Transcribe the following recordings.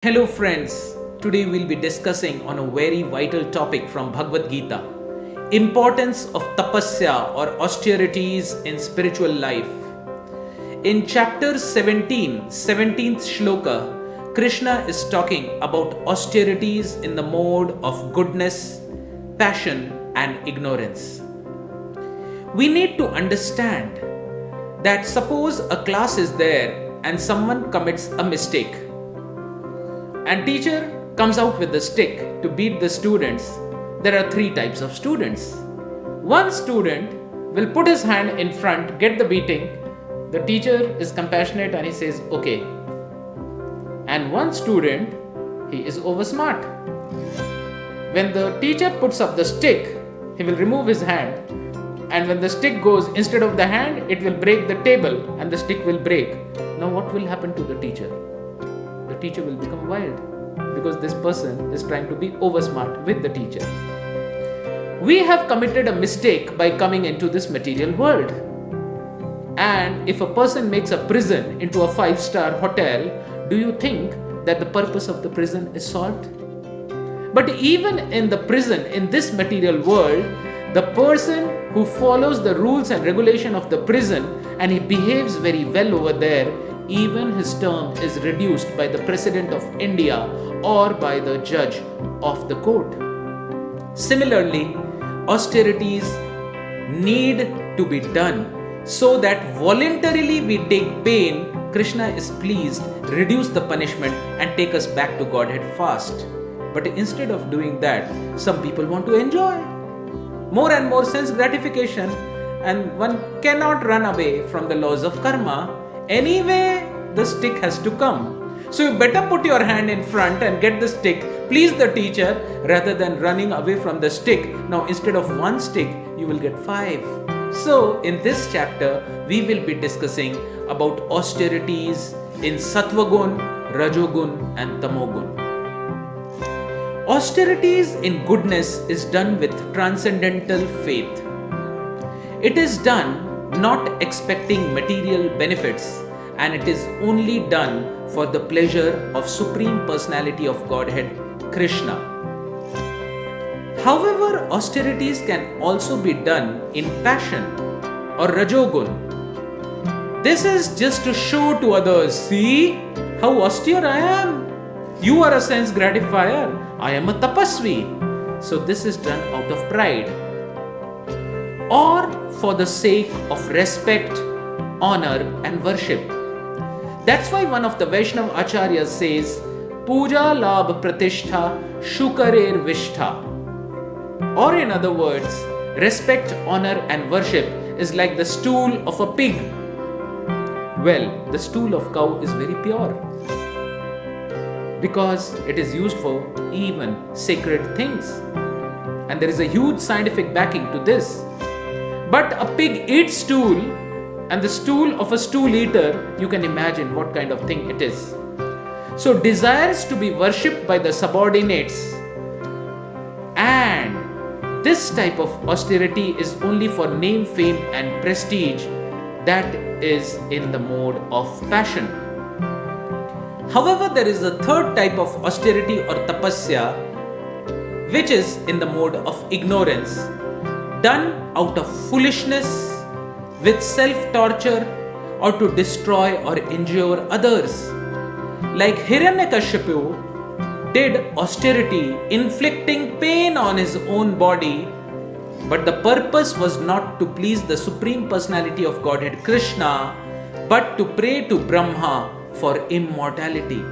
Hello friends, today we'll be discussing on a very vital topic from Bhagavad Gita, importance of Tapasya or austerities in spiritual life. In chapter 17, 17th shloka, Krishna is talking about austerities in the mode of goodness, passion and ignorance. We need to understand that suppose a class is there and someone commits a mistake, and teacher comes out with the stick to beat the students. There are three types of students. One student will put his hand in front, get the beating. The teacher is compassionate and he says, okay. And one student, he is over smart. When the teacher puts up the stick, he will remove his hand. And when the stick goes, instead of the hand, it will break the table and the stick will break. Now what will happen to the teacher? The teacher will become wild because this person is trying to be over smart with the teacher. We have committed a mistake by coming into this material world. And if a person makes a prison into a 5-star hotel, do you think that the purpose of the prison is solved? But even in the prison, in this material world, the person who follows the rules and regulation of the prison and he behaves very well over there, even his term is reduced by the President of India or by the judge of the court. Similarly, austerities need to be done so that voluntarily we take pain. Krishna is pleased, reduce the punishment and take us back to Godhead fast. But instead of doing that, some people want to enjoy more and more sense gratification, and one cannot run away from the laws of karma. Anyway, the stick has to come. So you better put your hand in front and get the stick, please the teacher, rather than running away from the stick. Now instead of one stick, you will get 5. So in this chapter, we will be discussing about austerities in Sattvagun, Rajogun and Tamogun. Austerities in goodness is done with transcendental faith. It is done not expecting material benefits, and it is only done for the pleasure of Supreme Personality of Godhead, Krishna. However, austerities can also be done in passion or Rajogun. This is just to show to others, see how austere I am. You are a sense gratifier, I am a tapasvi. So this is done out of pride or for the sake of respect, honor and worship. That's why one of the Vaishnava Acharyas says, Puja Labh Pratishtha Shukarer Vishtha. Or in other words, respect, honor and worship is like the stool of a pig. Well, the stool of cow is very pure because it is used for even sacred things. And there is a huge scientific backing to this. But a pig eats stool, and the stool of a stool eater, you can imagine what kind of thing it is. So desires to be worshipped by the subordinates, and this type of austerity is only for name, fame and prestige, that is in the mode of passion. However, there is a third type of austerity or tapasya, which is in the mode of ignorance, done out of foolishness, with self-torture or to destroy or injure others. Like Hiranyakashipu did austerity, inflicting pain on his own body, but the purpose was not to please the Supreme Personality of Godhead Krishna, but to pray to Brahma for immortality.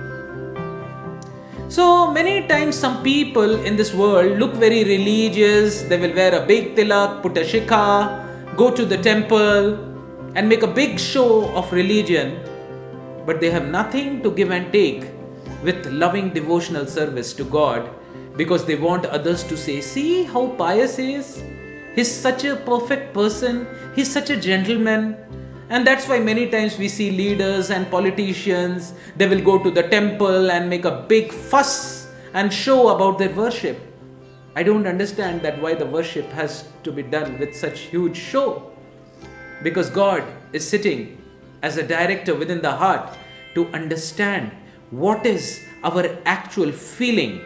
So many times some people in this world look very religious. They will wear a big tilak, put a shikha, go to the temple and make a big show of religion, but they have nothing to give and take with loving devotional service to God, because they want others to say, see how pious he is. He's such a perfect person. He's such a gentleman. And that's why many times we see leaders and politicians, they will go to the temple and make a big fuss and show about their worship. I don't understand that why the worship has to be done with such huge show. Because God is sitting as a director within the heart to understand what is our actual feeling.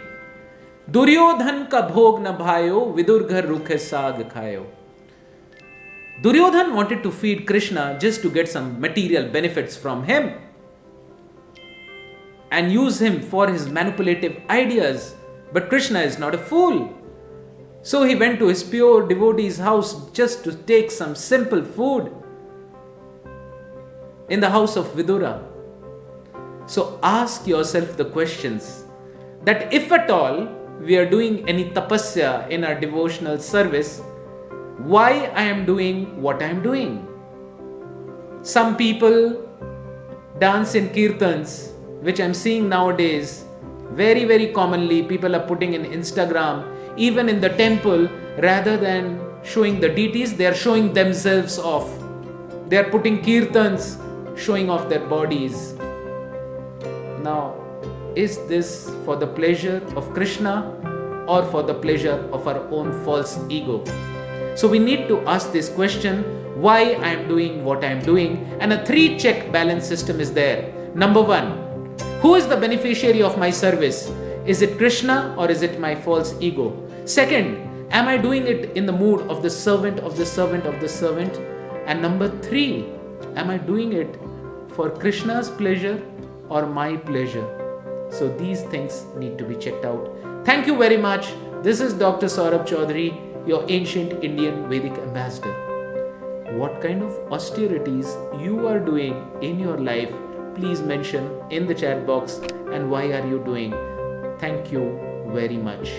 Duryodhan ka bhog na bhayo, vidur ghar rukhe saag khayo. Duryodhan wanted to feed Krishna just to get some material benefits from him and use him for his manipulative ideas. But Krishna is not a fool. So he went to his pure devotee's house just to take some simple food in the house of Vidura. So ask yourself the questions that if at all we are doing any tapasya in our devotional service, why I am doing what I am doing. Some people dance in kirtans, which I am seeing nowadays. Very, very commonly people are putting in Instagram, even in the temple, rather than showing the deities, they are showing themselves off. They are putting kirtans, showing off their bodies. Now, is this for the pleasure of Krishna or for the pleasure of our own false ego? So we need to ask this question, why I am doing what I am doing, and a 3-check balance system is there. Number 1, who is the beneficiary of my service? Is it Krishna or is it my false ego? Second, am I doing it in the mood of the servant of the servant of the servant? And number 3, am I doing it for Krishna's pleasure or my pleasure? So these things need to be checked out. Thank you very much. This is Dr. Saurabh Chaudhuri, your ancient Indian Vedic ambassador. What kind of austerities you are doing in your life, please mention in the chat box, and why are you doing. Thank you very much.